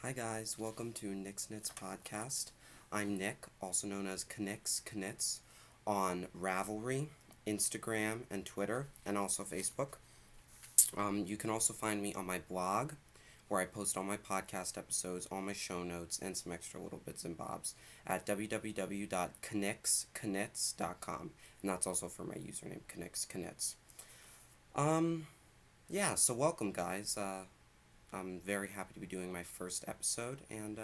Hi guys, welcome to Knick's Knits Podcast. I'm Nick, also known as Knits, on Ravelry, Instagram, and Twitter, and also Facebook. You can also find me on my blog, where I post all my podcast episodes, all my show notes, and some extra little bits and bobs at www.knicksknits.com, and that's also for my username, Knits. So welcome guys. I'm very happy to be doing my first episode, and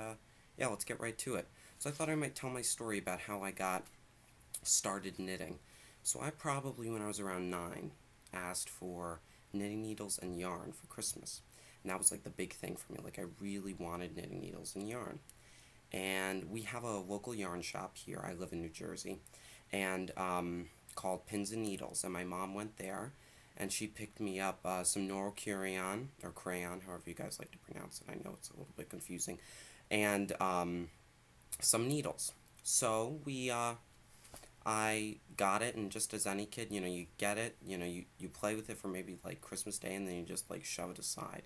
let's get right to it. So I thought I might tell my story about how I got started knitting. So I probably, when I was around 9, asked for knitting needles and yarn for Christmas. And that was like the big thing for me. Like I really wanted knitting needles and yarn. And we have a local yarn shop here. I live in New Jersey, and called Pins and Needles. And my mom went there, and she picked me up some Neurocurion, or crayon, however you guys like to pronounce it. I know it's a little bit confusing, and some needles. So I got it, and just as any kid, you get it, you play with it for maybe like Christmas Day, and then you just like shove it aside.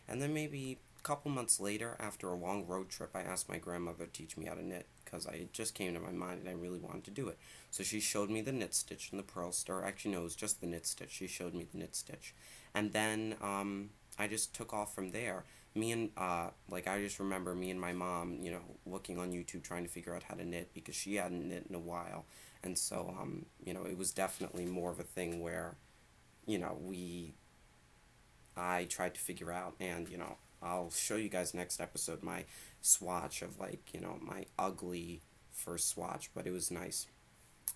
And then maybe a couple months later, after a long road trip, I asked my grandmother to teach me how to knit, because it just came to my mind and I really wanted to do it. So she showed me the knit stitch and the purl stir. Actually, no, it was just the knit stitch. She showed me the knit stitch. And then I just took off from there. I just remember me and my mom, looking on YouTube trying to figure out how to knit, because she hadn't knit in a while. And so, it was definitely more of a thing where, I tried to figure out, and, I'll show you guys next episode my swatch of my ugly first swatch, but it was nice.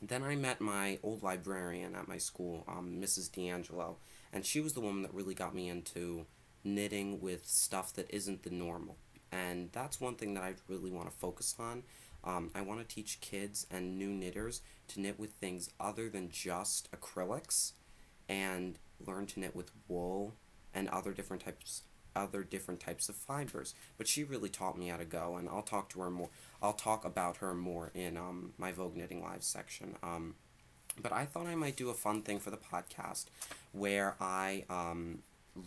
Then I met my old librarian at my school, Mrs. D'Angelo, and she was the woman that really got me into knitting with stuff that isn't the normal. And that's one thing that I really want to focus on. I want to teach kids and new knitters to knit with things other than just acrylics, and learn to knit with wool and other different types of fibers. But she really taught me how to go, and I'll talk about her more in my Vogue Knitting Live section. But I thought I might do a fun thing for the podcast, where I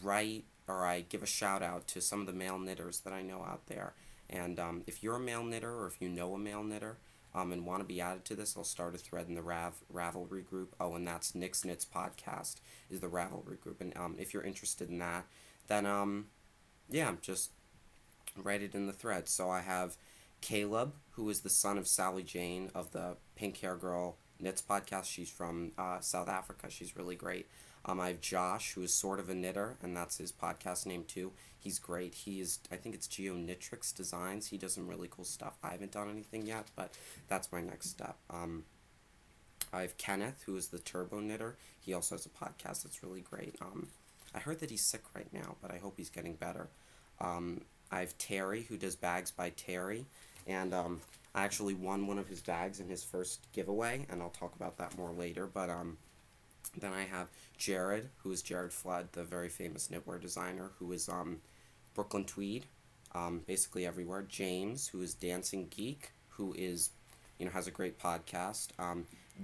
write, or I give a shout out to some of the male knitters that I know out there. And if you're a male knitter, or if you know a male knitter, and want to be added to this, I'll start a thread in the Ravelry group. Oh, and that's Knick's Knits Podcast is the Ravelry group. And if you're interested in that, then just write it in the thread. So I have Caleb, who is the son of Sally Jane of the Pink Hair Girl Knits Podcast. She's from South Africa. She's really great. I have Josh, who is sort of a knitter, and that's his podcast name too. He's great. I think it's Geonitrix Designs. He does some really cool stuff. I haven't done anything yet, but that's my next step. I have Kenneth, who is the Turbo Knitter. He also has a podcast that's really great. I heard that he's sick right now, but I hope he's getting better. I have Terry, who does Bags by Terry, and I actually won one of his bags in his first giveaway, and I'll talk about that more later. But then I have Jared, who is Jared Flood, the very famous knitwear designer, who is brooklyntweed, basically everywhere. James, who is Dancing Geek, who is, has a great podcast.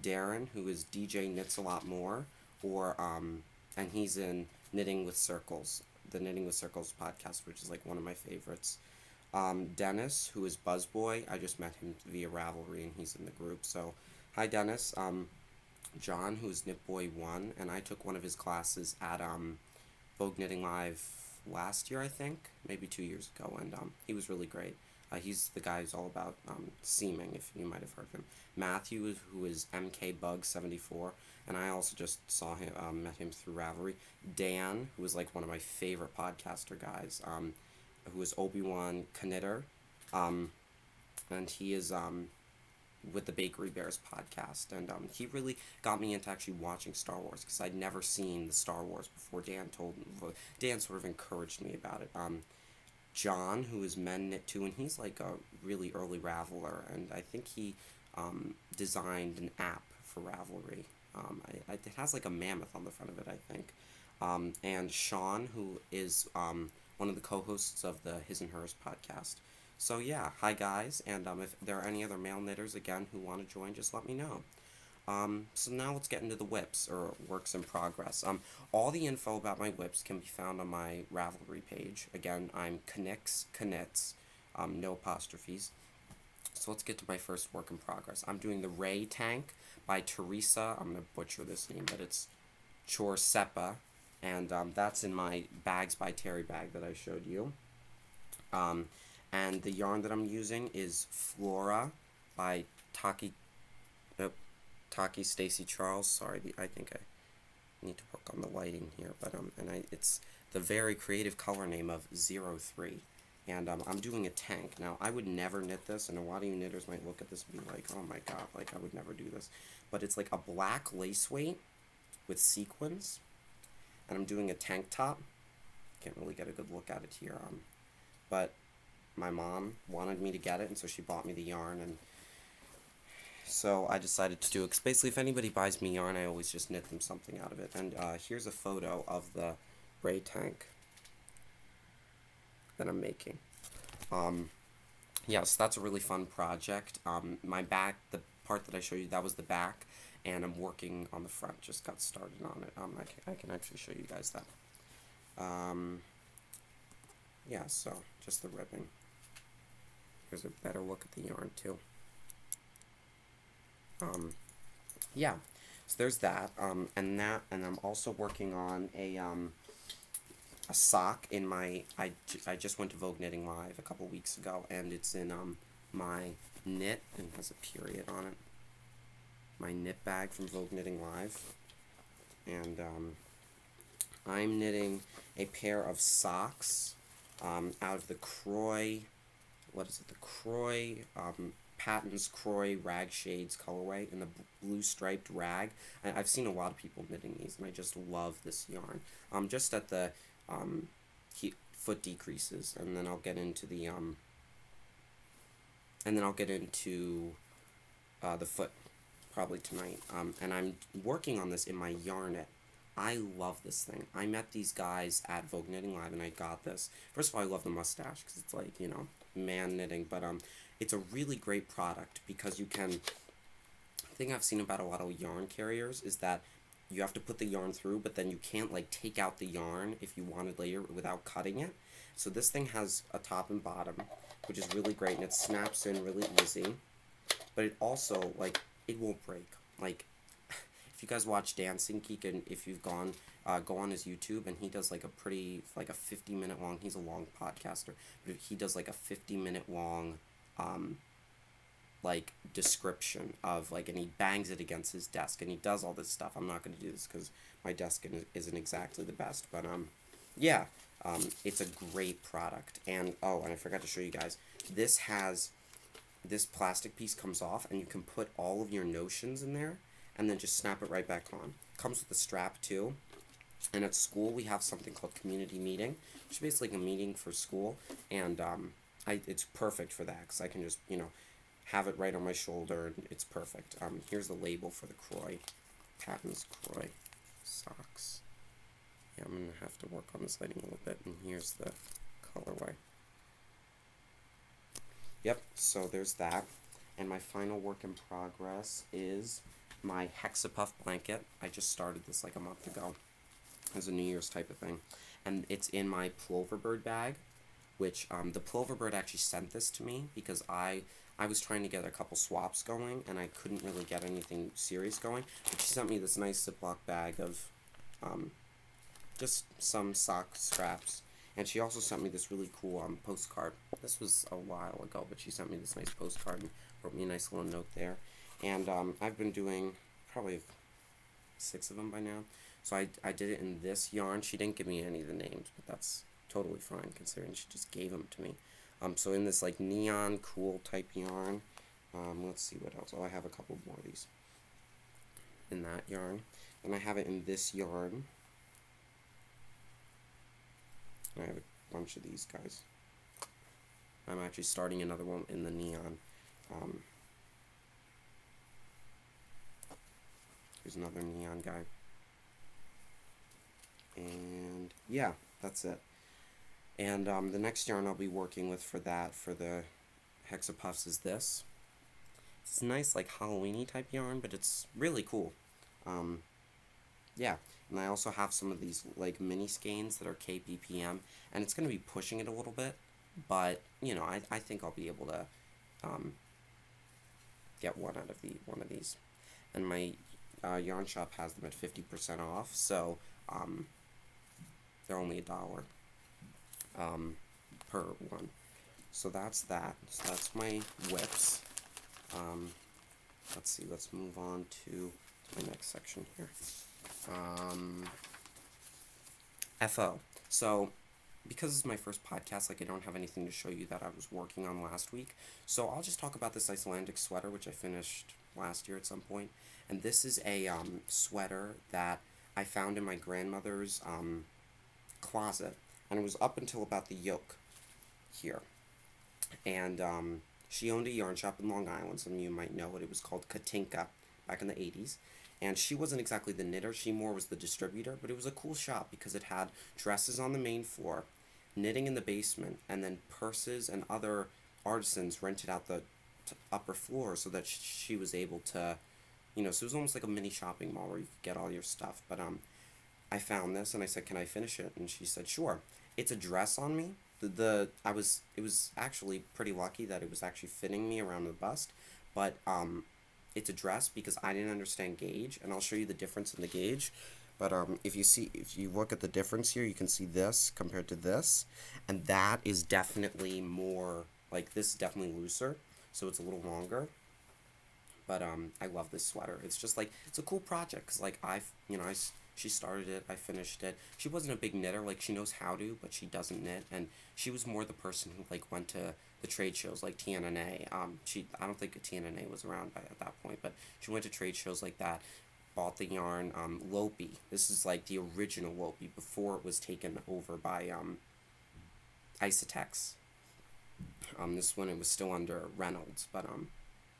Daren, who is djknitsalotmore, and he's in Knitting with Circles, the Knitting with Circles podcast, which is like one of my favorites. Dennis, who is Buzzboy. I just met him via Ravelry, and he's in the group. So, hi Dennis. John, who is Knitboy1, and I took one of his classes at Vogue Knitting Live last year, I think, maybe 2 years ago, and he was really great. He's the guy who's all about seaming, if you might have heard of him. Matthew, who is MKBug74, and I also just saw him, met him through Ravelry. Dan, who is like one of my favorite podcaster guys, who is obiwanknitter, and he is with the Bakery Bears podcast, and he really got me into actually watching Star Wars, because I'd never seen the Star Wars before. Dan sort of encouraged me about it. John, who is menknittoo, and he's like a really early Raveler, and I think he designed an app for Ravelry. It has like a mammoth on the front of it, I think. And Sean, who is one of the co-hosts of the His and Hers podcast. So yeah, hi guys, and if there are any other male knitters, again, who want to join, just let me know. So now let's get into the whips, or works in progress. All the info about my whips can be found on my Ravelry page. Again, I'm Knits, no apostrophes. So let's get to my first work in progress. I'm doing the Ray tank by Teresa. I'm going to butcher this name, but it's Chorzepa. And that's in my Bags by Terry bag that I showed you. And the yarn that I'm using is Flora by Tahki, Stacy Charles. Sorry, I think I need to work on the lighting here, but it's the very creative color name of 03. And I'm doing a tank. Now, I would never knit this, and a lot of you knitters might look at this and be like, oh my god, like, I would never do this. But it's like a black lace weight with sequins, and I'm doing a tank top. Can't really get a good look at it here, but my mom wanted me to get it, and so she bought me the yarn, and so I decided to do it. 'Cause basically, if anybody buys me yarn, I always just knit them something out of it. And here's a photo of the Ray tank that I'm making. Yeah, so that's a really fun project. My back, the part that I showed you, that was the back, and I'm working on the front. Just got started on it. I can actually show you guys that. Yeah, so just the ribbing. Here's a better look at the yarn too. Yeah, so there's that. And I'm also working on a sock in my, I just went to Vogue Knitting Live a couple weeks ago, and it's in my knit, and it has a period on it, my knit bag from Vogue Knitting Live. And I'm knitting a pair of socks out of the Kroy, what is it, the Kroy, Patons Kroy Ragg Shades colorway in the blue striped rag. I've seen a lot of people knitting these, and I just love this yarn. Just at the foot decreases, and then I'll get into the the foot probably tonight. And I'm working on this in my Yarnet. I love this thing. I met these guys at Vogue Knitting Live, and I got this. First of all, I love the mustache, because it's like, you know, man knitting, but it's a really great product, because you can, the thing I've seen about a lot of yarn carriers is that you have to put the yarn through, but then you can't, like, take out the yarn if you want it later without cutting it. So this thing has a top and bottom, which is really great, and it snaps in really easy, but it also, like, it won't break. Like, if you guys watch Dancing Geek, and if you've gone, go on his YouTube, and he does, like, a pretty, like, a 50-minute long, he's a long podcaster, but he does, like, a 50-minute long, like, description of, like, and he bangs it against his desk, and he does all this stuff. I'm not going to do this because my desk isn't exactly the best, but, yeah, it's a great product. And, oh, and I forgot to show you guys, this plastic piece comes off, and you can put all of your notions in there, and then just snap it right back on. Comes with a strap, too. And at school, we have something called community meeting, which is basically like a meeting for school, and, it's perfect for that, because I can just, you know, have it right on my shoulder, and it's perfect. Here's the label for the Kroy, Patons Kroy socks. Yeah, I'm going to have to work on this lighting a little bit, and here's the colorway. Yep, so there's that. And my final work in progress is my Hexapuff blanket. I just started this like a month ago as a New Year's type of thing. And it's in my Ploverbird bag, which the Ploverbird actually sent this to me because I was trying to get a couple swaps going, and I couldn't really get anything serious going. But she sent me this nice Ziploc bag of just some sock scraps. And she also sent me this really cool postcard. This was a while ago, but she sent me this nice postcard and wrote me a nice little note there. And I've been doing probably 6 of them by now. So I did it in this yarn. She didn't give me any of the names, but that's totally fine considering she just gave them to me. So in this like neon cool type yarn. Let's see what else. Oh, I have a couple more of these in that yarn. And I have it in this yarn. I have a bunch of these guys. I'm actually starting another one in the neon. Here's another neon guy. And yeah, that's it. And the next yarn I'll be working with for that, for the Hexapuffs, is this. It's nice, like Halloween-y type yarn, but it's really cool. Yeah, and I also have some of these like mini skeins that are KPPM, and it's going to be pushing it a little bit, but you know, I think I'll be able to get one of these. And my yarn shop has them at 50% off, so they're only $1 per one. So that's that. So that's my whips. Let's see. Let's move on to my next section here. FO. So because this is my first podcast, like I don't have anything to show you that I was working on last week. So I'll just talk about this Icelandic sweater, which I finished last year at some point. And this is a sweater that I found in my grandmother's closet, and it was up until about the yoke here. And she owned a yarn shop in Long Island. Some of you might know it. It was called Katinka back in the 80s. And she wasn't exactly the knitter. She more was the distributor. But it was a cool shop because it had dresses on the main floor, knitting in the basement, and then purses and other artisans rented out the upper floor so that she was able to, you know, so it was almost like a mini shopping mall where you could get all your stuff. But I found this and I said, "Can I finish it?" And she said, "Sure." It's a dress on me. It was actually pretty lucky that it was actually fitting me around the bust, but it's a dress because I didn't understand gauge, and I'll show you the difference in the gauge. But if you look at the difference here, you can see this compared to this, and that is definitely more, like, this is definitely looser, so it's a little longer. But I love this sweater. It's just like, it's a cool project because like she started it, I finished it. She wasn't a big knitter, like she knows how to, but she doesn't knit, and she was more the person who like went to the trade shows like TNNA. I don't think TNNA was around at that point, but she went to trade shows like that, bought the yarn. Lopi. This is like the original Lopi before it was taken over by Isotex. This one it was still under Reynolds, but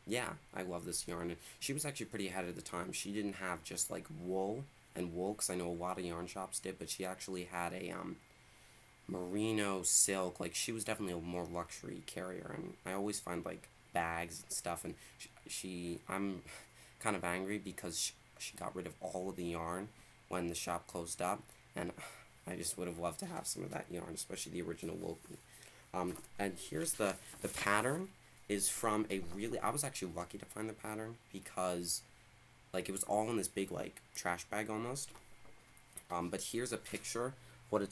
yeah, I love this yarn. And she was actually pretty ahead of the time. She didn't have just like wool, because I know a lot of yarn shops did, but she actually had a merino silk. Like she was definitely a more luxury carrier, and I always find like bags and stuff. And I'm kind of angry because she got rid of all of the yarn when the shop closed up, and I just would have loved to have some of that yarn, especially the original Lopi. And here's the pattern is from I was actually lucky to find the pattern because like it was all in this big like trash bag almost. But here's a picture what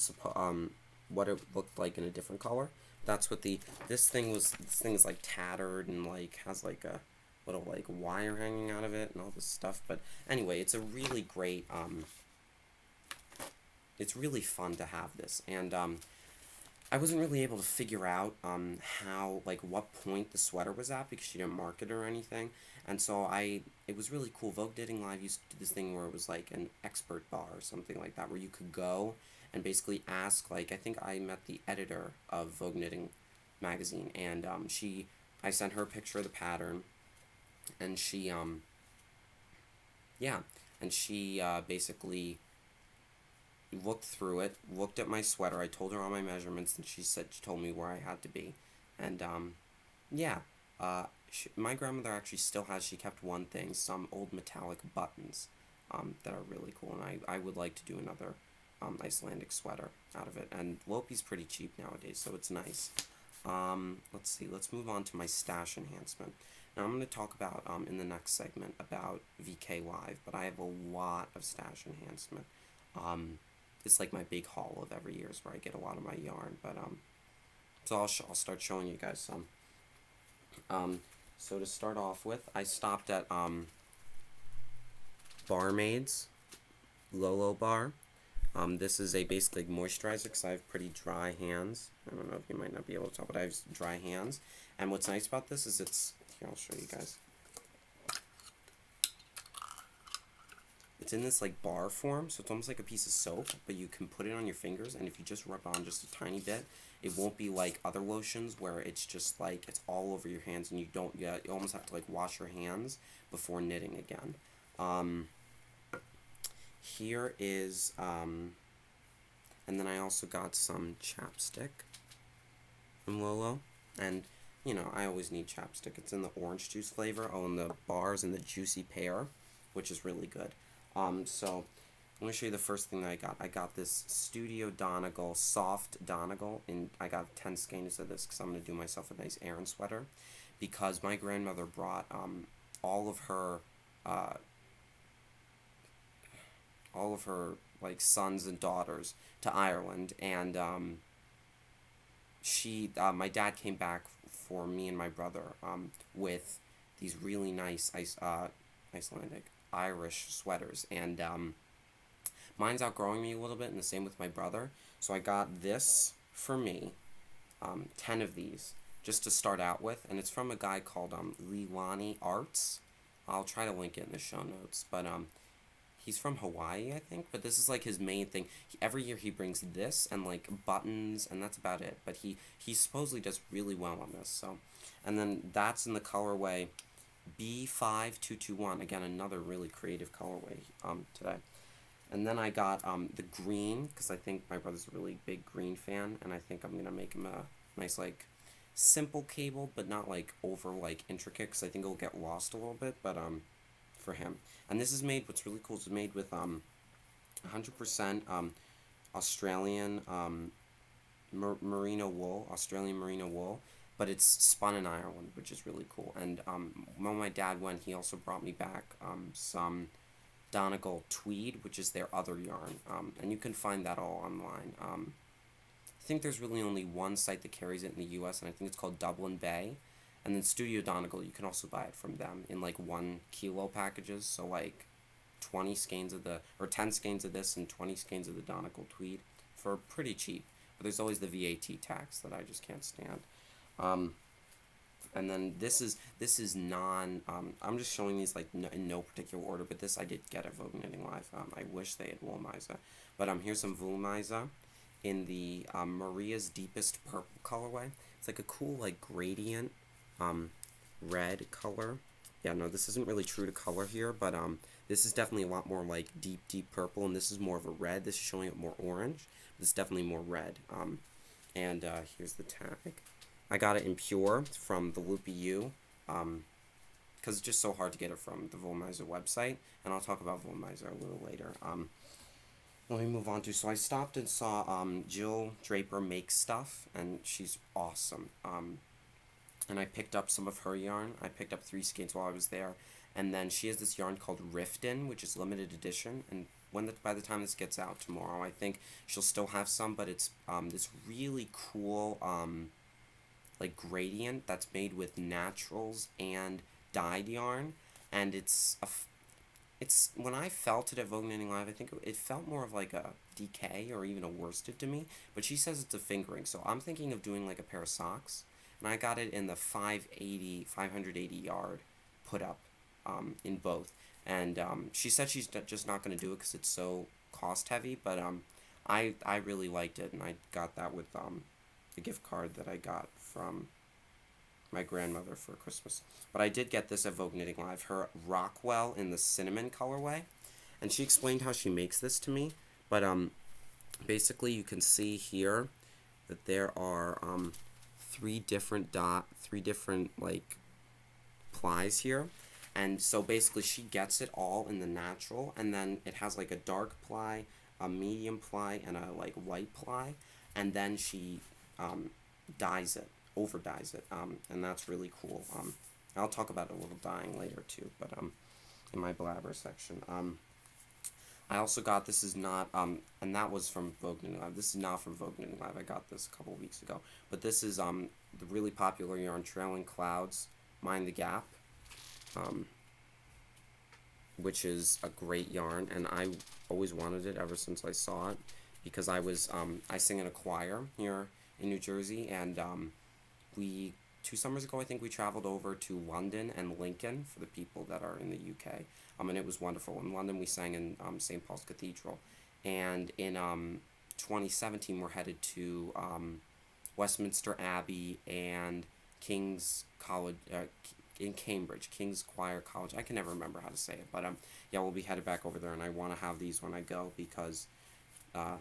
what it looked like in a different color. That's what this thing is like tattered and like has like a little like wire hanging out of it and all this stuff. But anyway, it's a really great it's really fun to have this. And I wasn't really able to figure out how, like, what point the sweater was at because she didn't mark it or anything. And so it was really cool. Vogue Knitting Live used to do this thing where it was like an expert bar or something like that, where you could go and basically ask, like, I think I met the editor of Vogue Knitting magazine, and I sent her a picture of the pattern, and she basically looked through it, looked at my sweater. I told her all my measurements, and she told me where I had to be. And my grandmother actually still has, she kept one thing, some old metallic buttons that are really cool, and I would like to do another Icelandic sweater out of it. And Lopi's pretty cheap nowadays, so it's nice. Let's see, let's move on to my stash enhancement. Now I'm going to talk about in the next segment about VK Live, but I have a lot of stash enhancement. It's like my big haul of every year is where I get a lot of my yarn, but so I'll start showing you guys some. So to start off with, I stopped at Barmaid's Lolo Bar. This is a basically moisturizer because I have pretty dry hands. I don't know if you might not be able to tell, but I have dry hands. And what's nice about this is here, I'll show you guys. It's in this like bar form, so it's almost like a piece of soap, but you can put it on your fingers, and if you just rub on just a tiny bit, it won't be like other lotions where it's just like it's all over your hands and you almost have to like wash your hands before knitting again. Here is and then I also got some chapstick from Lolo, and you know I always need chapstick. It's in the orange juice flavor. Oh, and the bars in the juicy pear, which is really good. So Let me show you the first thing that I got. I got this Studio Donegal, soft Donegal, and I got 10 skeins of this because I'm going to do myself a nice Aran sweater, because my grandmother brought all of her uh, like sons and daughters to Ireland, and my dad came back for me and my brother with these really nice Icelandic Irish sweaters, and mine's outgrowing me a little bit, and the same with my brother. So I got this for me, 10 of these, just to start out with, and it's from a guy called Liwani Arts. I'll try to link it in the show notes, but he's from Hawaii, I think, but this is like his main thing. Every year he brings this and like buttons, and that's about it. But he supposedly does really well on this. So, and then that's in the colorway B5221. Again, another really creative colorway today. And then I got the green, because I think my brother's a really big green fan, and I think I'm gonna make him a nice like simple cable, but not like over like intricate, because I think it'll get lost a little bit. But for him. And this is made, what's really cool, is made with 100% Australian merino wool, but it's spun in Ireland, which is really cool. And when my dad went, he also brought me back some Donegal tweed, which is their other yarn, and you can find that all online. I think there's really only one site that carries it in the US, and I think it's called Dublin Bay. And then Studio Donegal, you can also buy it from them in like 1 kilo packages. So like 10 skeins of this and 20 skeins of the Donegal tweed for pretty cheap. But there's always the VAT tax that I just can't stand. And then this is I'm just showing these like in no particular order, but this I did get at Vogue Knitting Live. I wish they had Woolmiza. But here's some Woolmiza in the Maria's Deepest Purple colorway. It's like a cool like gradient red color. Yeah, no, this isn't really true to color here, but this is definitely a lot more like deep purple, and this is more of a red. This is showing up more orange. This is definitely more red. And here's the tag. I got it in pure from the Loopy U, because it's just so hard to get it from the Woolmiza website, and I'll talk about Woolmiza a little later. Let me move on to, so I stopped and saw Jill Draper make stuff, and she's awesome. And I picked up some of her yarn. I picked up 3 skeins while I was there. And then she has this yarn called Riften, which is limited edition. And by the time this gets out tomorrow, I think she'll still have some, but it's this really cool like gradient that's made with naturals and dyed yarn. And it's when I felt it at Vogue Knitting Live, I think it felt more of like a DK or even a worsted to me. But she says it's a fingering, so I'm thinking of doing like a pair of socks. And I got it in the 580 yard put up in both. And she said she's just not going to do it because it's so cost heavy. But I really liked it, and I got that with the gift card that I got from my grandmother for Christmas. But I did get this at Vogue Knitting Live, her Rockwell in the cinnamon colorway. And she explained how she makes this to me. But basically you can see here that there are 3 different like plies here, and so basically she gets it all in the natural, and then it has like a dark ply, a medium ply, and a like white ply, and then she dyes it, over dyes it, and that's really cool. I'll talk about a little dyeing later too, but in my blabber section. I also got, this is not, and that was from Vogue Knitting Live. This is not from Vogue Knitting Live. I got this a couple weeks ago. But this is the really popular yarn, Trailing Clouds, Mind the Gap, which is a great yarn, and I always wanted it ever since I saw it, because I sing in a choir here in New Jersey, and 2 summers ago, I think we traveled over to London and Lincoln for the people that are in the UK. And it was wonderful. In London, we sang in St. Paul's Cathedral. And in 2017, we're headed to Westminster Abbey and King's College, in Cambridge, King's Choir College. I can never remember how to say it. But yeah, we'll be headed back over there, and I want to have these when I go, because the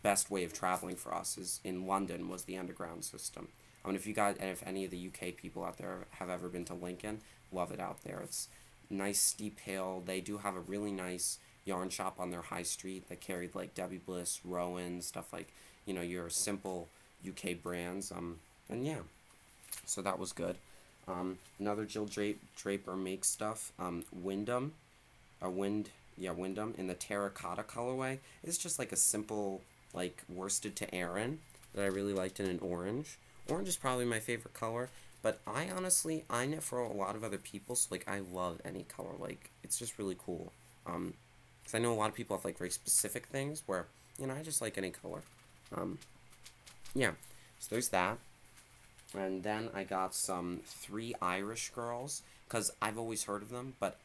best way of traveling for us is in London was the underground system. If any of the UK people out there have ever been to Lincoln, love it out there. It's nice steep hill. They do have a really nice yarn shop on their high street that carried like Debbie Bliss, Rowan, stuff like, your simple UK brands. And yeah, so that was good. Another Draper makes stuff. Wyndham, Wyndham in the terracotta colorway. It's just like a simple, like worsted to Aaron that I really liked in an orange. Orange is probably my favorite color, but I knit for a lot of other people, so like I love any color. Like it's just really cool. Because I know a lot of people have like very specific things where I just like any color. Yeah, so there's that. And then I got some 3 Irish girls, because I've always heard of them, but,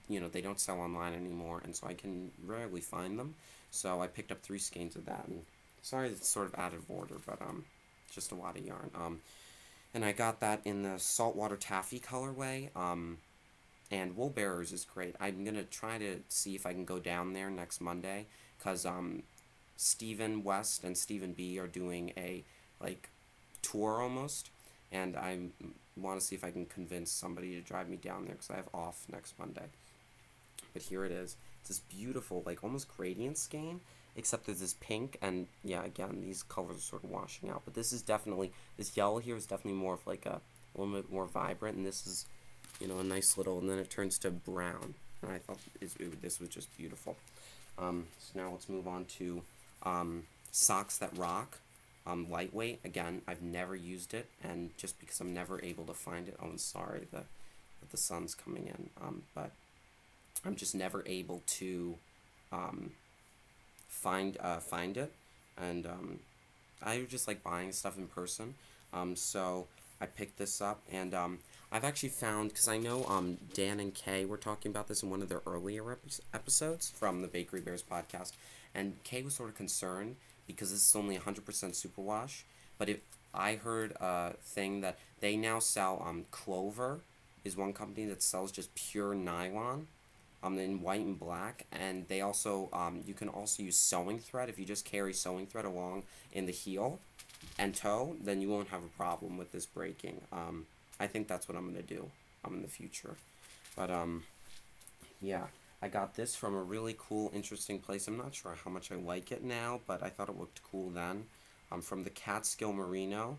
they don't sell online anymore, and so I can rarely find them. So I picked up 3 skeins of that, and sorry it's sort of out of order, but, just a lot of yarn. And I got that in the saltwater taffy colorway, and Wool Bearers is great. I'm going to try to see if I can go down there next Monday, because, Stephen West and Stephen B are doing a, like, tour almost, and I want to see if I can convince somebody to drive me down there because I have off next Monday. But here it is. It's this beautiful, like almost gradient skein, except there's this pink, and yeah, again, these colors are sort of washing out. But this yellow here is definitely more of like a little bit more vibrant, and this is, a nice little, and then it turns to brown. And I thought this was just beautiful. So now let's move on to Socks That Rock. Lightweight, again, I've never used it, and just because I'm never able to find it, I'm sorry that the sun's coming in, but I'm just never able to find it, and I just like buying stuff in person, so I picked this up, and I've actually found, because I know Dan and Kay were talking about this in one of their earlier episodes from the Bakery Bears podcast, and Kay was sort of concerned because this is only 100% superwash. But I heard a thing that they now sell, Clover is one company that sells just pure nylon, in white and black, and they also, you can also use sewing thread. If you just carry sewing thread along in the heel and toe, then you won't have a problem with this breaking. I think that's what I'm going to do in the future. But, yeah. I got this from a really cool, interesting place. I'm not sure how much I like it now, but I thought it looked cool then. From the Catskill Merino,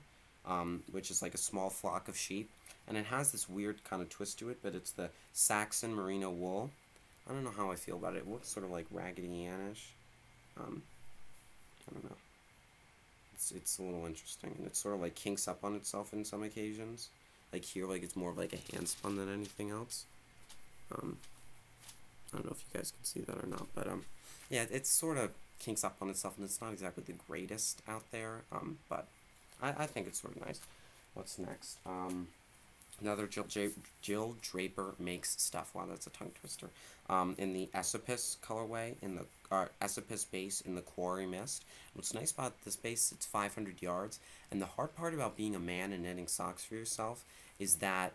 which is like a small flock of sheep. And it has this weird kind of twist to it, but it's the Saxon Merino wool. I don't know how I feel about it. It looks sort of like Raggedy Ann-ish. I don't know. It's a little interesting. And it sort of like kinks up on itself in some occasions. Like here, like it's more of like a hand spun than anything else. I don't know if you guys can see that or not, but yeah, it sort of kinks up on itself, and it's not exactly the greatest out there, but I think it's sort of nice. What's next? Another Jill Draper makes stuff. Wow, that's a tongue twister. In the Esopus colorway, in the Esopus base in the Quarry Mist. What's nice about this base, it's 500 yards, and the hard part about being a man and knitting socks for yourself is that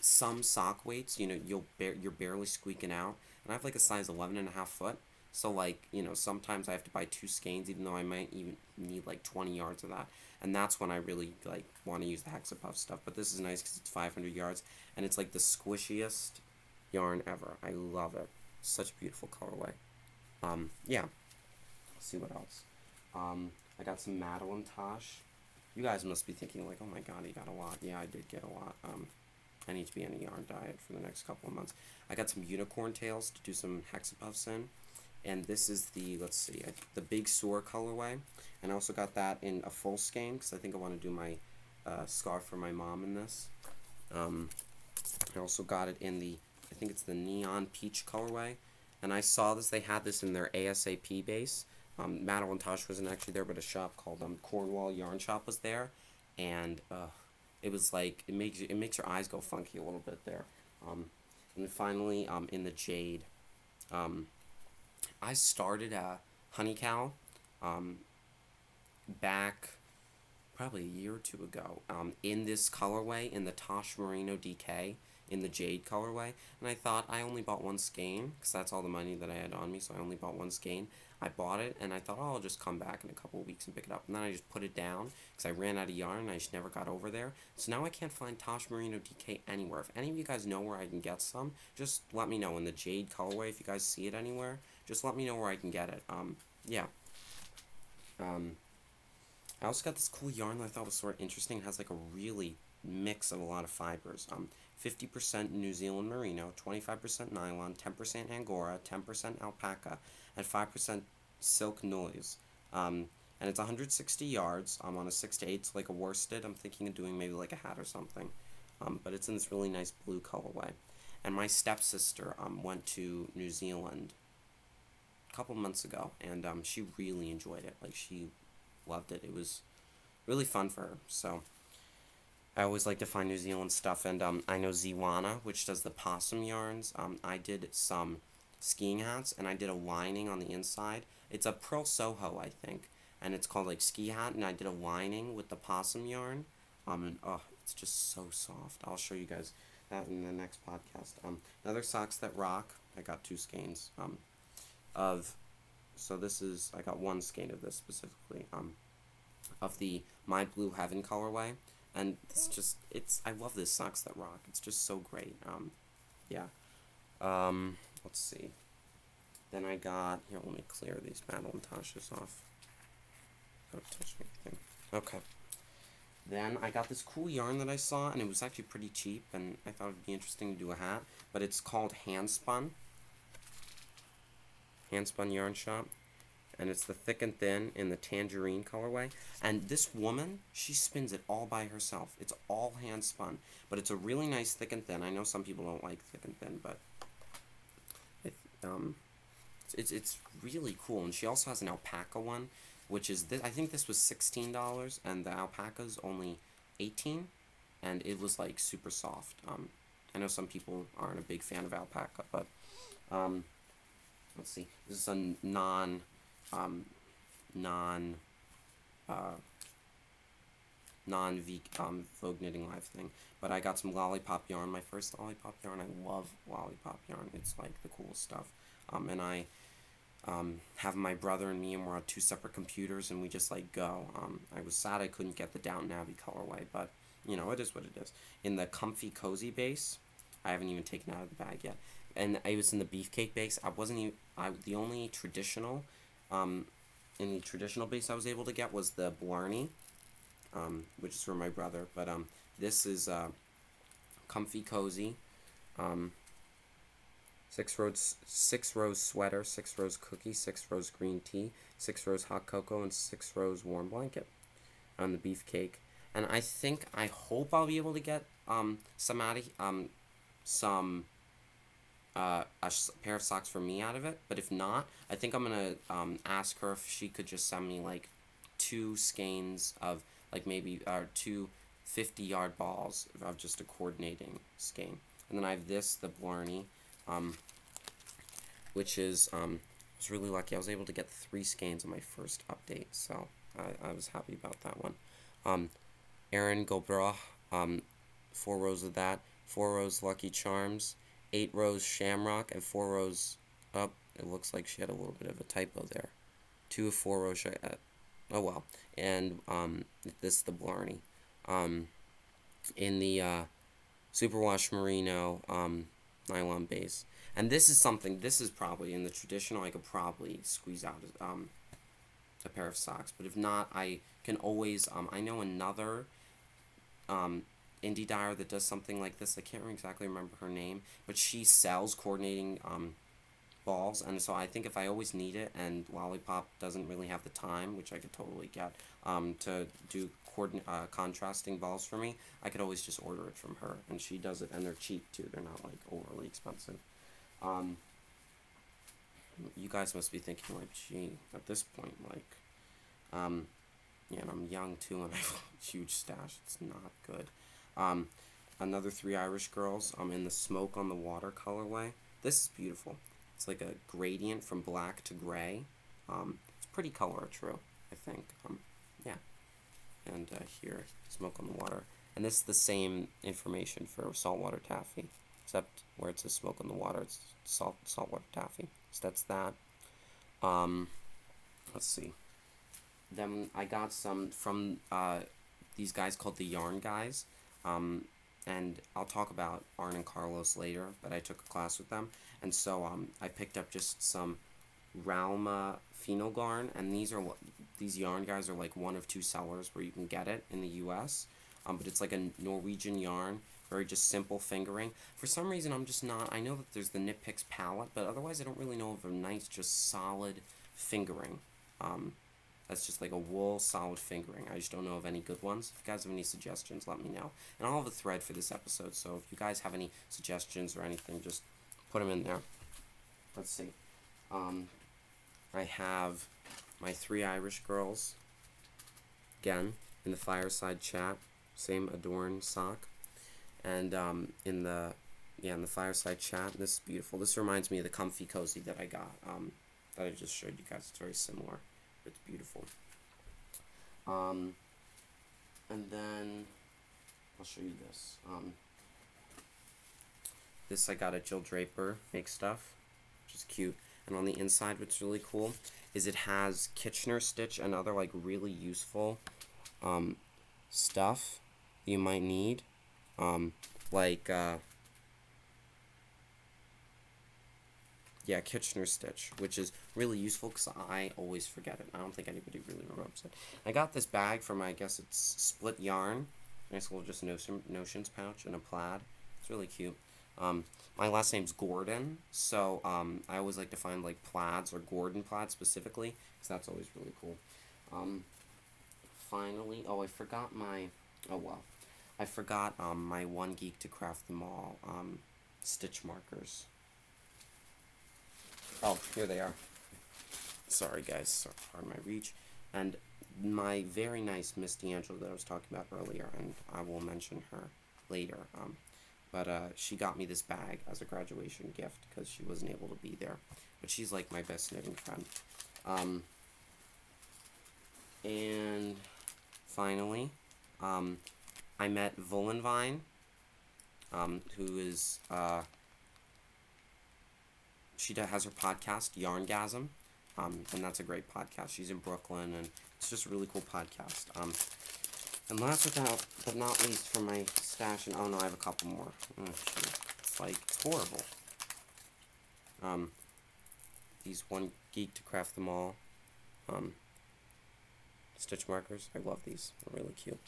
some sock weights, you're barely squeaking out, and I have like a size 11.5 foot, so like, sometimes I have to buy 2 skeins, even though I might even need like 20 yards of that, and that's when I really like want to use the Hexapuff stuff. But this is nice because it's 500 yards, and it's like the squishiest yarn ever. I love it. Such a beautiful colorway. Yeah. Let's see what else. I got some Madeline Tosh. You guys must be thinking like, oh my god, he got a lot. Yeah, I did get a lot. I need to be on a yarn diet for the next couple of months. I got some unicorn tails to do some hexapuffs in. And this is the, let's see, the Big Soar colorway. And I also got that in a full skein because I think I want to do my scarf for my mom in this. I also got it in the, I think it's the Neon Peach colorway. And I saw this, they had this in their ASAP base. Madeline Tosh wasn't actually there, but a shop called Cornwall Yarn Shop was there. And it was like, it makes your eyes go funky a little bit there. And then finally, in the Jade, I started Honey Cow back probably a year or two ago in this colorway in the Tosh Merino DK. in the jade colorway, and I thought I only bought one skein, because that's all the money that I had on me, so I only bought one skein. I bought it, and I thought, oh, I'll just come back in a couple of weeks and pick it up, and then I just put it down, because I ran out of yarn, and I just never got over there, so now I can't find Tosh Merino DK anywhere. If any of you guys know where I can get some, just let me know in the jade colorway. If you guys see it anywhere, just let me know where I can get it. Yeah. I also got this cool yarn that I thought was sort of interesting. It has like a really mix of a lot of fibers. 50% New Zealand merino, 25% nylon, 10% angora, 10% alpaca, and 5% silk noise. And it's 160 yards. I'm on a 6 to 8, so like a worsted. I'm thinking of doing maybe like a hat or something. But it's in this really nice blue colorway. And my stepsister went to New Zealand a couple months ago, and she really enjoyed it. Like, she loved it. It was really fun for her. So I always like to find New Zealand stuff, and I know Ziwana, which does the possum yarns. I did some skiing hats, and I did a lining on the inside. It's a Pearl Soho, I think, and it's called like ski hat, and I did a lining with the possum yarn. And oh, it's just so soft. I'll show you guys that in the next podcast. Another socks that rock. I got 2 skeins. So this is, I got 1 skein of this specifically. Of the My Blue Heaven colorway, and I love this socks that rock. It's just so great. Yeah. Let's see. Then I got, here, let me clear these Madeline Tashes off. Don't touch anything. Okay. Then I got this cool yarn that I saw, and it was actually pretty cheap, and I thought it would be interesting to do a hat, but it's called Handspun Yarn Shop, and it's the thick and thin in the tangerine colorway. And this woman, she spins it all by herself. It's all hand spun, but it's a really nice thick and thin. I know some people don't like thick and thin, but it's really cool. And she also has an alpaca one, which is this. I think this was $16, and the alpaca's only $18, and it was like super soft. I know some people aren't a big fan of alpaca, but let's see. This is a non Vogue Knitting Live thing, but I got some lollipop yarn, my first lollipop yarn. I love lollipop yarn. It's like the coolest stuff. And I have my brother and me, and we're on 2 separate computers, and we just like go. I was sad I couldn't get the Downton Abbey colorway, but you know, it is what it is. In the Comfy Cozy base, I haven't even taken it out of the bag yet, and I was in the Beefcake base. The only traditional in the traditional base I was able to get was the Blarney, which is for my brother. But this is Comfy Cozy, 6 rose sweater, 6 rose cookie, 6 rose green tea, 6 rose hot cocoa, and 6 rose warm blanket on the Beefcake. And I hope I'll be able to get a pair of socks for me out of it, but if not, I think I'm gonna ask her if she could just send me like 2 skeins of like maybe 2 50-yard balls of just a coordinating skein. And then I have the Blarney, which is I was really lucky. I was able to get 3 skeins on my first update, so I was happy about that one. Erin Gilbra, 4 rows of that, 4 rows Lucky Charms, 8 rows Shamrock, and 4 rows up. It looks like she had a little bit of a typo there. 2 of 4 rows. Oh well. And this is the Blarney. In the Superwash Merino nylon base. And this is probably in the traditional. I could probably squeeze out a pair of socks, but if not, I can always. I know another indie dyer that does something like this. I can't exactly remember her name, but she sells coordinating balls, and so I think if I always need it and Lollipop doesn't really have the time, which I could totally get, to do contrasting balls for me, I could always just order it from her, and she does it, and they're cheap too. They're not like overly expensive. You guys must be thinking like, gee, at this point, like, yeah, and I'm young too, and I have a huge stash. It's not good. Another 3 Irish girls. In the Smoke on the Water colorway. This is beautiful. It's like a gradient from black to gray. It's pretty color true, I think. Yeah. And here, Smoke on the Water. And this is the same information for saltwater taffy, except where it says smoke in the water, it's saltwater taffy. So that's that. Let's see. Then I got some from these guys called the Yarn Guys. And I'll talk about Arn and Carlos later, but I took a class with them. And so I picked up just some Rauma Pheno Garn, and these yarn guys are like one of two sellers where you can get it in the US. But it's like a Norwegian yarn, very just simple fingering. For some reason, I'm just not, I know that there's the Knit Picks palette, but otherwise I don't really know of a nice, just solid fingering. That's just like a wool solid fingering. I just don't know of any good ones. If you guys have any suggestions, let me know. And I'll have a thread for this episode, so if you guys have any suggestions or anything, just put them in there. Let's see. I have my 3 Irish girls, again, in the fireside chat, same Adorn sock. And in the fireside chat, this is beautiful. This reminds me of the comfy cozy that I got, that I just showed you guys. It's very similar. It's beautiful. And then I'll show you this. This I got at Jill Draper Make Stuff, which is cute. And on the inside, what's really cool is it has Kitchener stitch and other like really useful stuff you might need, Kitchener stitch, which is really useful because I always forget it. I don't think anybody really remembers it. I got this bag from, I guess it's Split Yarn. Nice little just notions pouch and a plaid. It's really cute. My last name's Gordon, so I always like to find like plaids or Gordon plaids specifically, because that's always really cool. Finally, I forgot my, my One Geek to Craft Them All stitch markers. Oh, here they are. Sorry, guys. Pardon my reach. And my very nice Miss D'Angelo that I was talking about earlier, and I will mention her later. But she got me this bag as a graduation gift because she wasn't able to be there. But she's like my best knitting friend. And finally, I met Volenvine, who is... she has her podcast, Yarngasm, and that's a great podcast. She's in Brooklyn, and it's just a really cool podcast. And last but not least for my stash, and oh no, I have a couple more. Oh, shoot. It's horrible. These One Geek to Craft Them All stitch markers. I love these. They're really cute.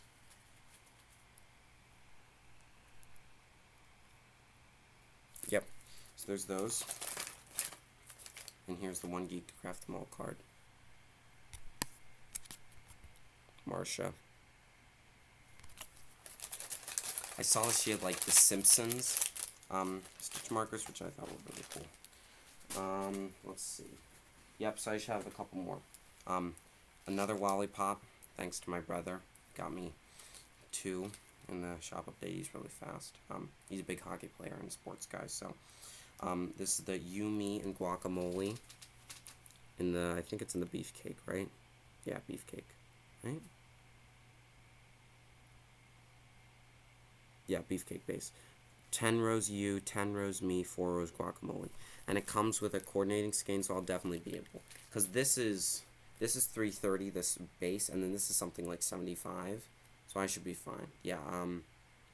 Yep. So there's those. And here's the One Geek to Craft Them All card. Marsha. I saw that she had like the Simpsons stitch markers, which I thought were really cool. Let's see. Yep, so I should have a couple more. Another Lollipop, thanks to my brother. Got me 2 in the shop update. He's really fast. He's a big hockey player and a sports guy, so... this is the Yumi and Guacamole in the, I think it's in the beefcake, right? Yeah, beefcake, right? Yeah, beefcake base. 10 rows you, 10 rows me, 4 rows guacamole. And it comes with a coordinating skein, so I'll definitely be able, because this is 330, this base, and then this is something like 75, so I should be fine. Yeah,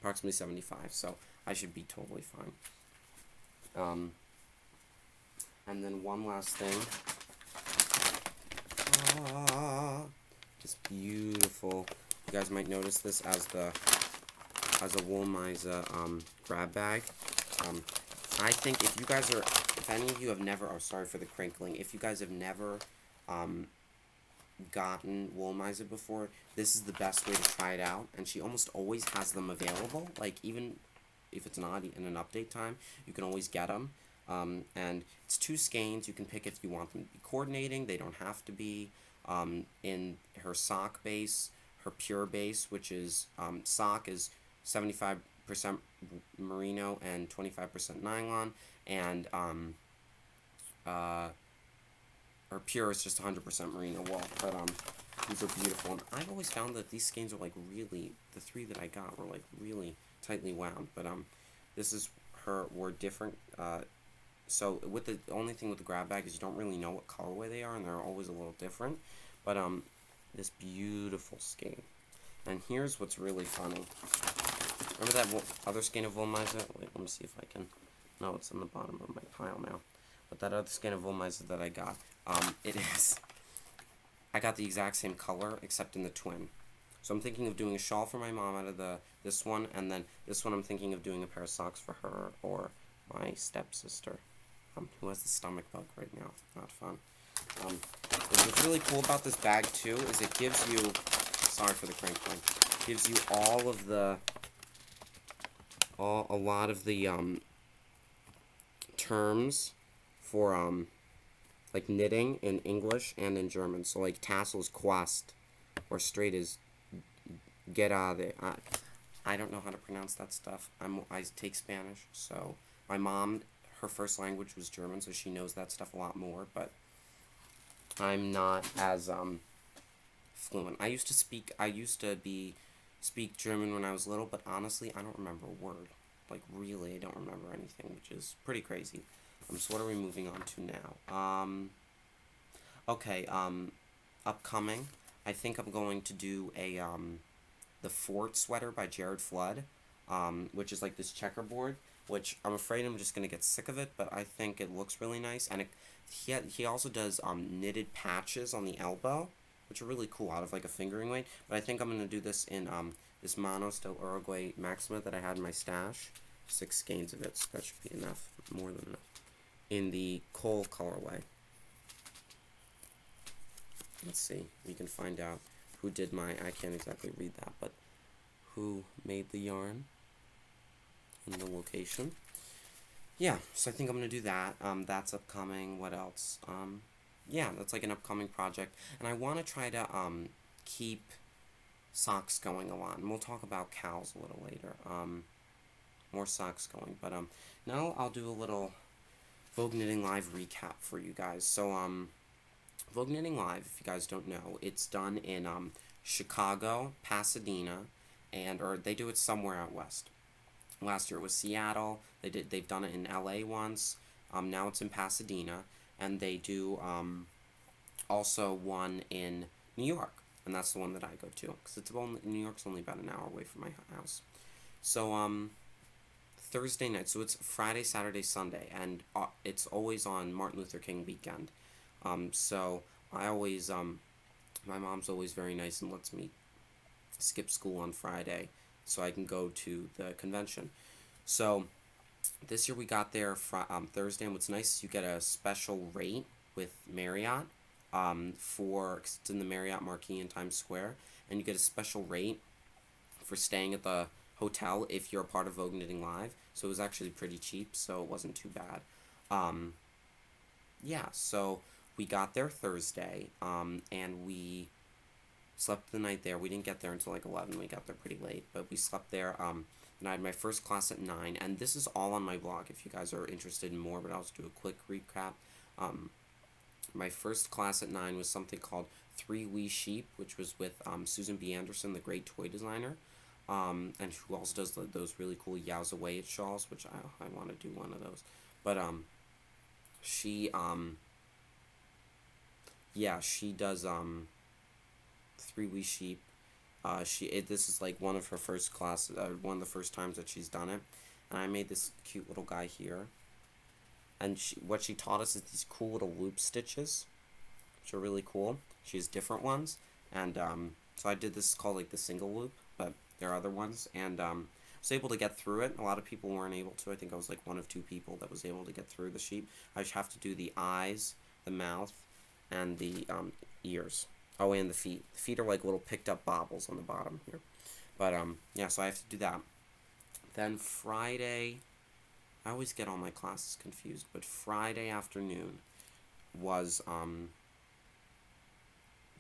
approximately 75, so I should be totally fine. And then one last thing. Just beautiful. You guys might notice this as a Woolmiza grab bag. I think if any of you have never, sorry for the crinkling, if you guys have never gotten Woolmiza before, this is the best way to try it out. And she almost always has them available, like even if it's not in an update time, you can always get them. And it's 2 skeins. You can pick if you want them to be coordinating. They don't have to be. In her sock base, her pure base, which is sock is 75% merino and 25% nylon, and her pure is just 100% merino wool. But These are beautiful, and I've always found that these skeins are like really, the 3 that I got were like really tightly wound, but this is were different, so with the only thing with the grab bag is you don't really know what colorway they are, and they're always a little different, but this beautiful skein, and here's what's really funny. Remember that other skein of Wollmeise? Wait, let me see if I can, no, it's in the bottom of my pile now, but that other skein of Wollmeise that I got, it is, I got the exact same color, except in the twin. So I'm thinking of doing a shawl for my mom out of this one, and then this one I'm thinking of doing a pair of socks for her or my stepsister, who has the stomach bug right now. Not fun. What's really cool about this bag too is it gives you, sorry for the crank point, gives you all of the, a lot of the terms for like knitting in English and in German. So like tassel is quast, or straight is gerade. I don't know how to pronounce that stuff. I take Spanish, so my mom, her first language was German, so she knows that stuff a lot more, but I'm not as fluent. I used to speak German when I was little, but honestly, I don't remember a word. Like, really, I don't remember anything, which is pretty crazy. So what are we moving on to now? Okay, upcoming, I think I'm going to do a, the Fort sweater by Jared Flood, which is like this checkerboard, which I'm afraid I'm just going to get sick of it, but I think it looks really nice, and he also does, knitted patches on the elbow, which are really cool, out of like a fingering weight, but I think I'm going to do this in, this Manos del Uruguay Maxima that I had in my stash, 6 skeins of it, so that should be enough, more than enough, in the Cole colorway. Let's see, we can find out who did I can't exactly read that, but who made the yarn and the location. Yeah, so I think I'm going to do that. That's upcoming. What else? Yeah, that's like an upcoming project. And I want to try to keep socks going a lot. And we'll talk about cows a little later. More socks going. But now I'll do a little Vogue Knitting Live recap for you guys. So Vogue Knitting Live, if you guys don't know, it's done in Chicago, Pasadena, or they do it somewhere out west. Last year it was Seattle. They've done it in LA once. Now it's in Pasadena, and they do also one in New York, and that's the one that I go to, because New York's only about an hour away from my house. So Thursday night, so it's Friday, Saturday, Sunday, and it's always on Martin Luther King weekend. So I always my mom's always very nice and lets me skip school on Friday so I can go to the convention. So this year we got there Thursday, and what's nice is you get a special rate with Marriott cause it's in the Marriott Marquis in Times Square, and you get a special rate for staying at the hotel if you're a part of Vogue Knitting Live. So it was actually pretty cheap, so it wasn't too bad. Yeah, so we got there Thursday, and we slept the night there. We didn't get there until like 11. We got there pretty late, but we slept there. And I had my first class at 9, and this is all on my blog if you guys are interested in more, but I'll just do a quick recap. My first class at 9 was something called 3 Wee Sheep, which was with Susan B. Anderson, the great toy designer, and who also does those really cool Yowza Way It shawls, which I want to do one of those. But she does 3 Wee Sheep. This is like one of her first classes, one of the first times that she's done it, and I made this cute little guy here, and what she taught us is these cool little loop stitches, which are really cool. She has different ones, and so I did this called like the single loop, but there are other ones, and I was able to get through it. A lot of people weren't able to. I think I was like one of 2 people that was able to get through the sheep. I just have to do the eyes, the mouth, and the ears. Oh, and the feet. The feet are like little picked up bobbles on the bottom here. But, yeah, so I have to do that. Then Friday, I always get all my classes confused, but Friday afternoon was,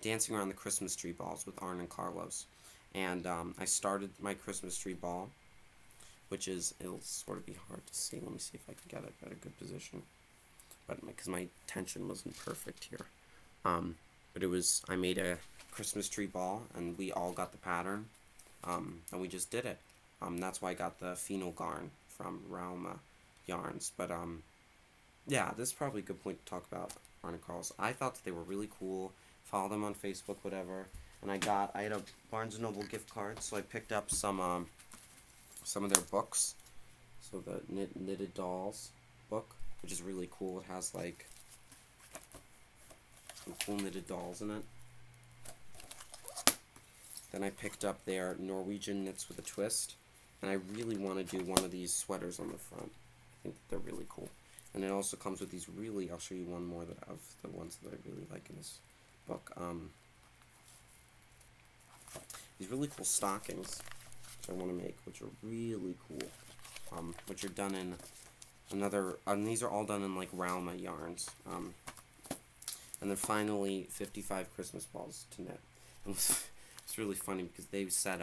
dancing around the Christmas tree balls with Arn and Carlos. And, I started my Christmas tree ball, which it'll sort of be hard to see. Let me see if I can get it at a good position. But, because my tension wasn't perfect here. But I made a Christmas tree ball, and we all got the pattern, and we just did it. That's why I got the phenol garn from Rauma Yarns. But, yeah, this is probably a good point to talk about articles. I thought that they were really cool. Follow them on Facebook, whatever. And I had a Barnes & Noble gift card, so I picked up some of their books. So the Knitted Dolls book, which is really cool. It has, like, some cool knitted dolls in it. Then I picked up their Norwegian Knits with a Twist. And I really want to do one of these sweaters on the front. I think they're really cool. And it also comes with these I'll show you one more of the ones that I really like in this book. These really cool stockings, which I want to make, which are really cool. Which are done in these are all done in like Rauma yarns. And then finally, 55 Christmas balls to knit. It's really funny because they've said,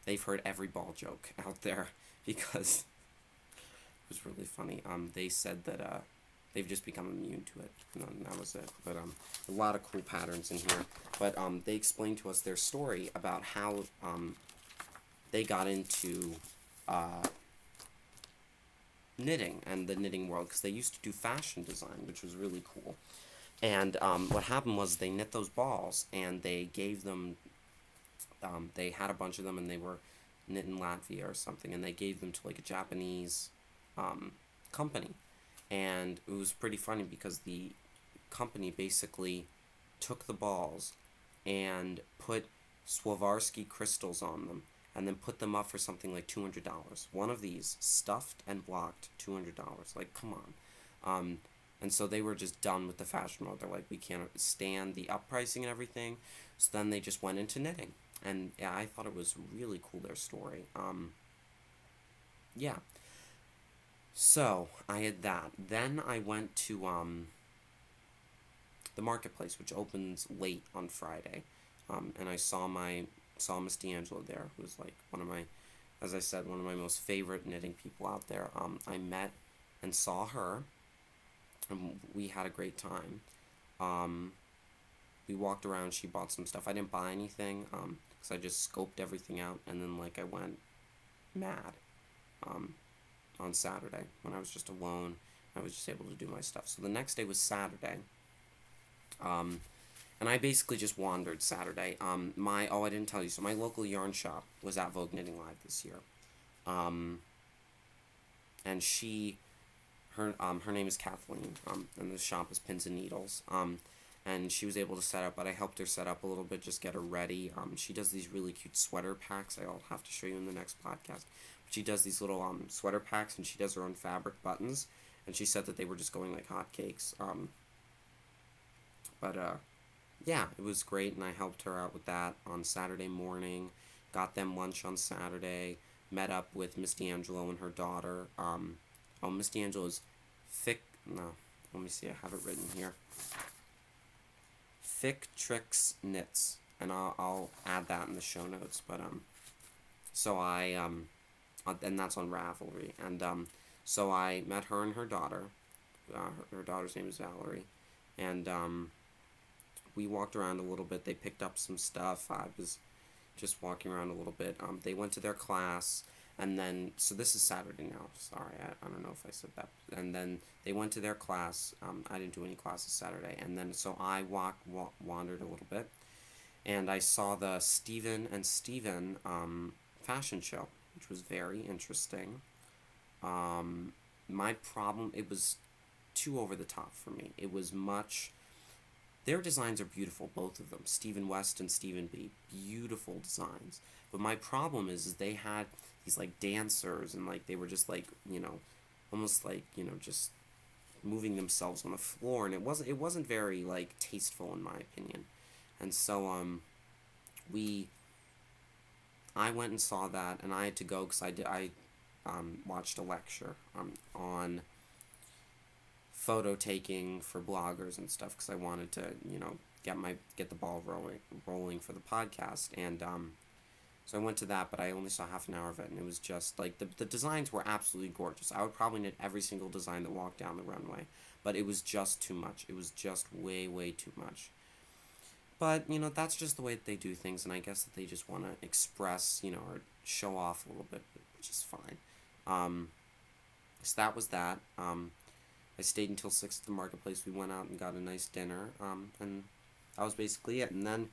they've heard every ball joke out there because it was really funny. They said that they've just become immune to it, and that was it. But a lot of cool patterns in here. But they explained to us their story about how they got into knitting and the knitting world, because they used to do fashion design, which was really cool. And what happened was they knit those balls, and they gave them. They had a bunch of them, and they were knit in Latvia or something, and they gave them to like a Japanese company. And it was pretty funny because the company basically took the balls and put Swarovski crystals on them, and then put them up for something like $200. One of these, stuffed and blocked, $200. Like, come on. And so they were just done with the fashion world. They're like, we can't stand the up pricing and everything. So then they just went into knitting. And yeah, I thought it was really cool, their story. Yeah. So I had that. Then I went to the marketplace, which opens late on Friday. And I saw Miss D'Angelo there, who's like one of my most favorite knitting people out there. I met and saw her, and we had a great time. We walked around, she bought some stuff. I didn't buy anything, because I just scoped everything out, and then like I went mad on Saturday when I was just alone. I was just able to do my stuff. So the next day was Saturday. And I basically just wandered Saturday. I didn't tell you, so my local yarn shop was at Vogue Knitting Live this year. And her name is Kathleen, and the shop is Pins and Needles. And she was able to set up, but I helped her set up a little bit, just get her ready. She does these really cute sweater packs. I'll have to show you in the next podcast. But she does these little sweater packs, and she does her own fabric buttons. And she said that they were just going like hotcakes. Yeah, it was great, and I helped her out with that on Saturday morning. Got them lunch on Saturday. Met up with Miss D'Angelo and her daughter. Miss D'Angelo's let me see, I have it written here. Thick Tricks Knits, and I'll add that in the show notes. But so and that's on Ravelry, and so I met her and her daughter. Her daughter's name is Valerie, and we walked around a little bit. They picked up some stuff. I was just walking around a little bit. They went to their class, and then, so this is Saturday now. Sorry, I don't know if I said that. And then they went to their class. I didn't do any classes Saturday. And then, so I wandered a little bit, and I saw the Steven and Steven fashion show, which was very interesting. My problem, it was too over the top for me. It was much... Their designs are beautiful, both of them. Stephen West and Stephen B. Beautiful designs. But my problem is they had these, like, dancers, and, like, they were just, like, almost like, just moving themselves on the floor, and it wasn't very, like, tasteful, in my opinion. And so, I went and saw that, and I had to go because I watched a lecture on photo taking for bloggers and stuff, because I wanted to, get the ball rolling for the podcast. And so I went to that, but I only saw half an hour of it, and it was just like the designs were absolutely gorgeous. I would probably knit every single design that walked down the runway, but it was just too much. It was just way too much. But, that's just the way that they do things, and I guess that they just want to express, or show off a little bit, which is fine. So that was that. I stayed until 6 at the marketplace. We went out and got a nice dinner, and that was basically it. And then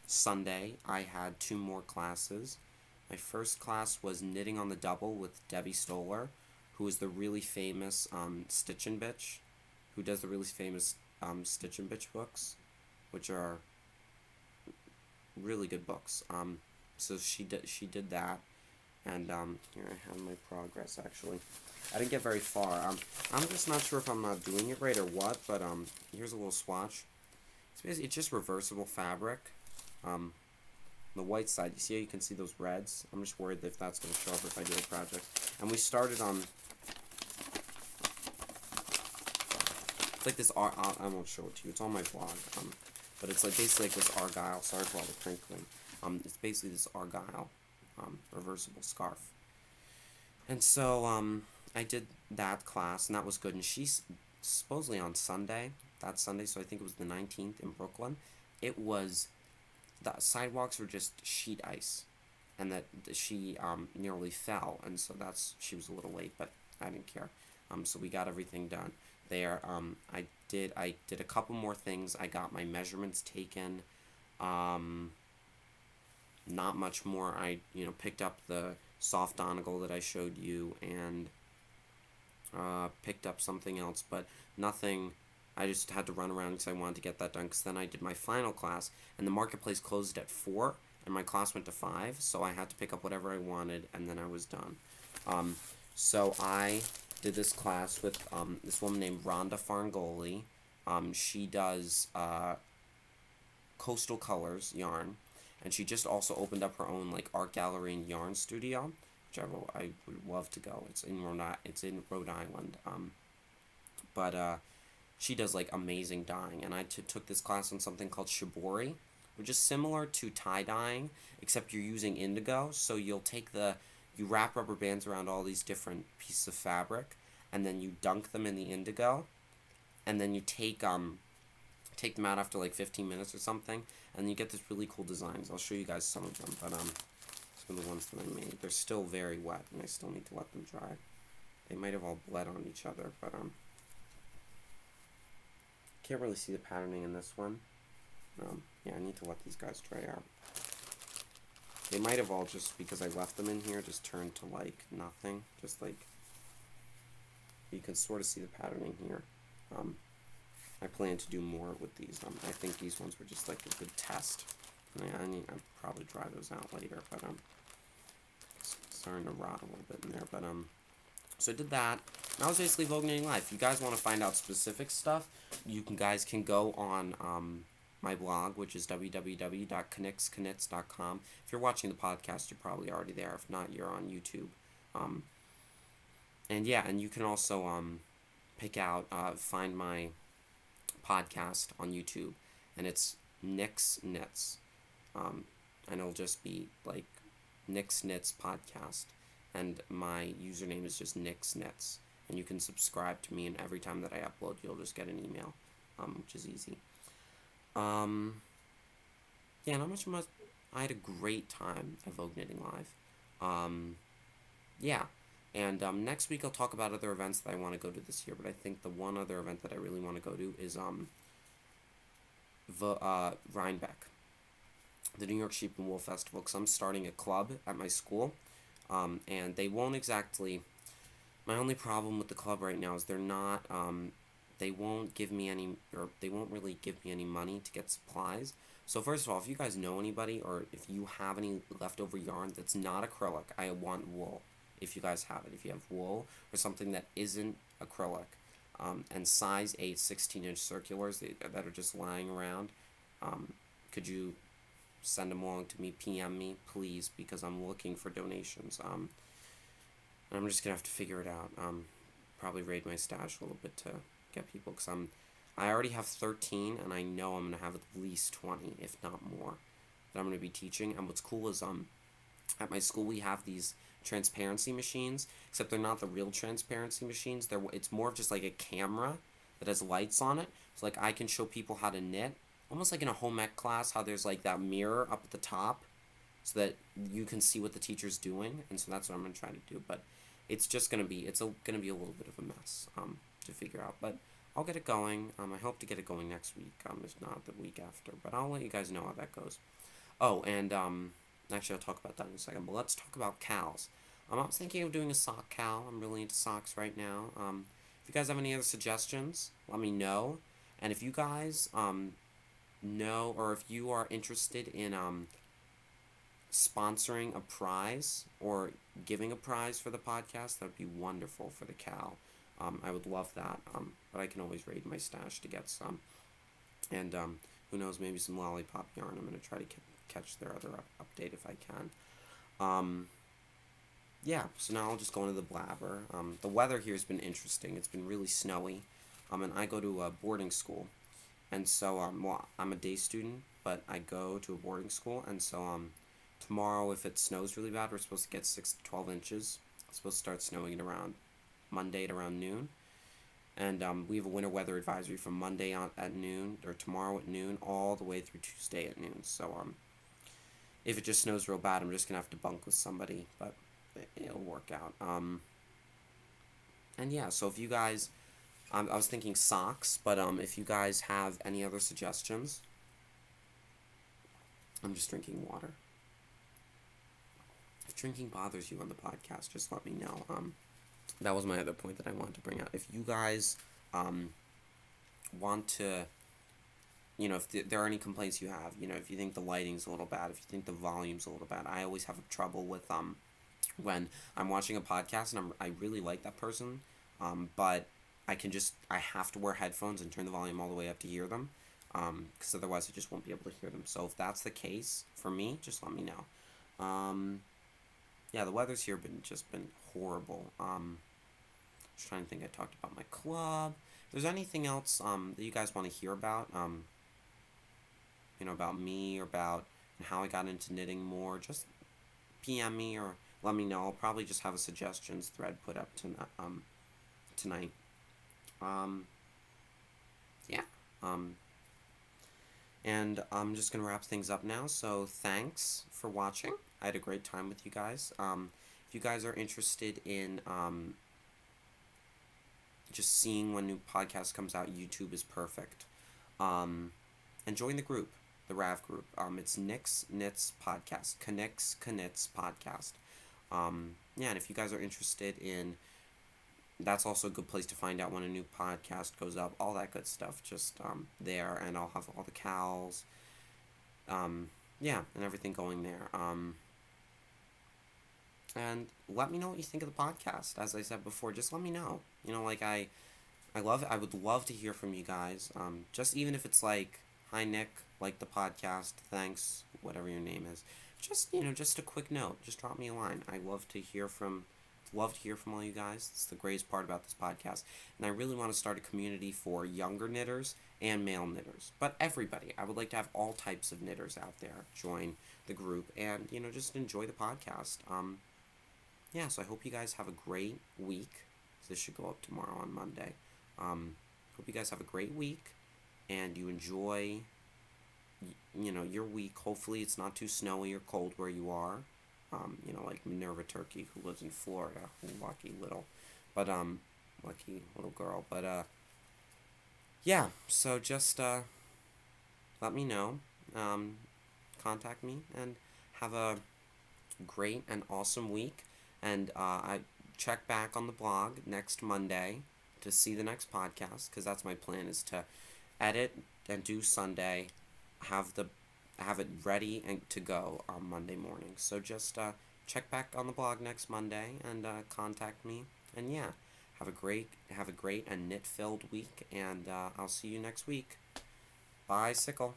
Sunday, I had 2 more classes. My first class was knitting on the double with Debbie Stoller, who is the really famous Stitchin' Bitch, who does the really famous Stitchin' Bitch books, which are really good books. So she did that, and here I have my progress. Actually, I didn't get very far. I'm just not sure if I'm not doing it right or what. But here's a little swatch. It's just reversible fabric. The white side, you see how you can see those reds? I'm just worried if that's going to show up if I do a project. And we started on, it's like this, I won't show it to you, it's on my blog, but it's like basically like this argyle, sorry for all the crinkling, it's basically this argyle, reversible scarf. And so, I did that class, and that was good, and she's supposedly on Sunday, that Sunday, so I think it was the 19th in Brooklyn, it was, the sidewalks were just sheet ice, and that she nearly fell, and so she was a little late, but I didn't care. So we got everything done there. I did a couple more things. I got my measurements taken. Not much more. I picked up the soft donegal that I showed you, and picked up something else, but nothing. I just had to run around because I wanted to get that done, because then I did my final class, and the marketplace closed at 4, and my class went to 5, so I had to pick up whatever I wanted, and then I was done. So I did this class with this woman named Rhonda Farngoli. She does Coastal Colors yarn, and she just also opened up her own like art gallery and yarn studio, which I would love to go. It's in Rhode Island. But she does like amazing dyeing, and I took this class on something called shibori, which is similar to tie dyeing, except you're using indigo. So you wrap rubber bands around all these different pieces of fabric, and then you dunk them in the indigo, and then you take them out after like 15 minutes or something, and you get this really cool designs. I'll show you guys some of them, but some of the ones that I made, they're still very wet, and I still need to let them dry. They might have all bled on each other, but can't really see the patterning in this one. Yeah, I need to let these guys dry out. They might have all, just because I left them in here, just turned to like nothing. Just like, you can sort of see the patterning here. I plan to do more with these. I think these ones were just like a good test. I'll probably dry those out later, but it's starting to rot a little bit in there. But so I did that. That was basically Vogue Knitting Live. If you guys want to find out specific stuff, guys can go on my blog, which is www.knicksknits.com. If you're watching the podcast, you're probably already there. If not, you're on YouTube. And yeah, and you can also find my podcast on YouTube, and it's Knick's Knits. And it'll just be like Knick's Knits Podcast, and my username is just Knick's Knits. And you can subscribe to me, and every time that I upload, you'll just get an email, which is easy. Yeah, not much. I had a great time at Vogue Knitting Live. Yeah, and next week I'll talk about other events that I want to go to this year. But I think the one other event that I really want to go to is Rhinebeck, the New York Sheep and Wool Festival, because I'm starting a club at my school, and they won't exactly. My only problem with the club right now is they're not. They won't give me any, or they won't really give me any money to get supplies. So first of all, if you guys know anybody, or if you have any leftover yarn that's not acrylic, I want wool. If you guys have it, if you have wool or something that isn't acrylic, and size 8 16-inch circulars that are just lying around, could you send them along to me? PM me, please, because I'm looking for donations. And I'm just gonna have to figure it out. Probably raid my stash a little bit to get people, because I already have 13, and I know I'm gonna have at least 20, if not more, that I'm gonna be teaching. And what's cool is at my school we have these transparency machines, except they're not the real transparency machines. It's more of just like a camera that has lights on it. So like I can show people how to knit, almost like in a home ec class, how there's like that mirror up at the top so that you can see what the teacher's doing, and so that's what I'm going to try to do, but it's just going to be, going to be a little bit of a mess to figure out, but I'll get it going. I hope to get it going next week, if not the week after, but I'll let you guys know how that goes. Oh, and actually I'll talk about that in a second, but let's talk about cows. I was thinking of doing a sock cow. I'm really into socks right now. If you guys have any other suggestions, let me know. And if you guys know, or if you are interested in sponsoring a prize or giving a prize for the podcast, that would be wonderful for the cow. I would love that. But I can always raid my stash to get some. And who knows, maybe some lollipop yarn. I'm going to try to catch their other update if I can. Yeah, so now I'll just go into the blabber. The weather here has been interesting. It's been really snowy. And I go to a boarding school. And so, well, I'm a day student, but I go to a boarding school. And so, tomorrow, if it snows really bad, we're supposed to get 6 to 12 inches. It's supposed to start snowing at around Monday at around noon. And we have a winter weather advisory from Monday at noon, or tomorrow at noon, all the way through Tuesday at noon. So, if it just snows real bad, I'm just going to have to bunk with somebody. But it'll work out. And yeah, so if you guys, I was thinking socks, but if you guys have any other suggestions, I'm just drinking water. If drinking bothers you on the podcast, just let me know. That was my other point that I wanted to bring out. If you guys want to, if there are any complaints you have, if you think the lighting's a little bad, if you think the volume's a little bad, I always have trouble with when I'm watching a podcast and I really like that person, but I have to wear headphones and turn the volume all the way up to hear them, because otherwise I just won't be able to hear them. So if that's the case for me, just let me know. Yeah, the weather's here just been horrible. Just trying to think. I talked about my club. If there's anything else that you guys want to hear about, about me or about how I got into knitting more, just PM me or let me know. I'll probably just have a suggestions thread put up tonight. Yeah. And I'm just going to wrap things up now. So thanks for watching. I had a great time with you guys. If you guys are interested in just seeing when new podcast comes out, YouTube is perfect. And join the group, the Rav group. It's Knick's Knits Podcast. Knick's Knits Podcast. Yeah, and if you guys are interested in, that's also a good place to find out when a new podcast goes up, all that good stuff, just there, and I'll have all the cows, yeah, and everything going there, and let me know what you think of the podcast. As I said before, just let me know, I would love to hear from you guys, just even if it's like, hi Nick, like the podcast, thanks, whatever your name is, just a quick note, just drop me a line. I love to hear from all you guys. It's the greatest part about this podcast. And I really want to start a community for younger knitters and male knitters. But everybody. I would like to have all types of knitters out there join the group and, just enjoy the podcast. Yeah, so I hope you guys have a great week. This should go up tomorrow on Monday. Hope you guys have a great week and you enjoy, your week. Hopefully it's not too snowy or cold where you are. Like Minerva Turkey, who lives in Florida. Lucky little girl. But, yeah, so just, let me know, contact me, and have a great and awesome week, and, I check back on the blog next Monday to see the next podcast, because that's my plan, is to edit and do Sunday, have it ready and to go on Monday morning. So just check back on the blog next Monday and contact me. And yeah, have a great and knit-filled week. And I'll see you next week. Bye, Sickle.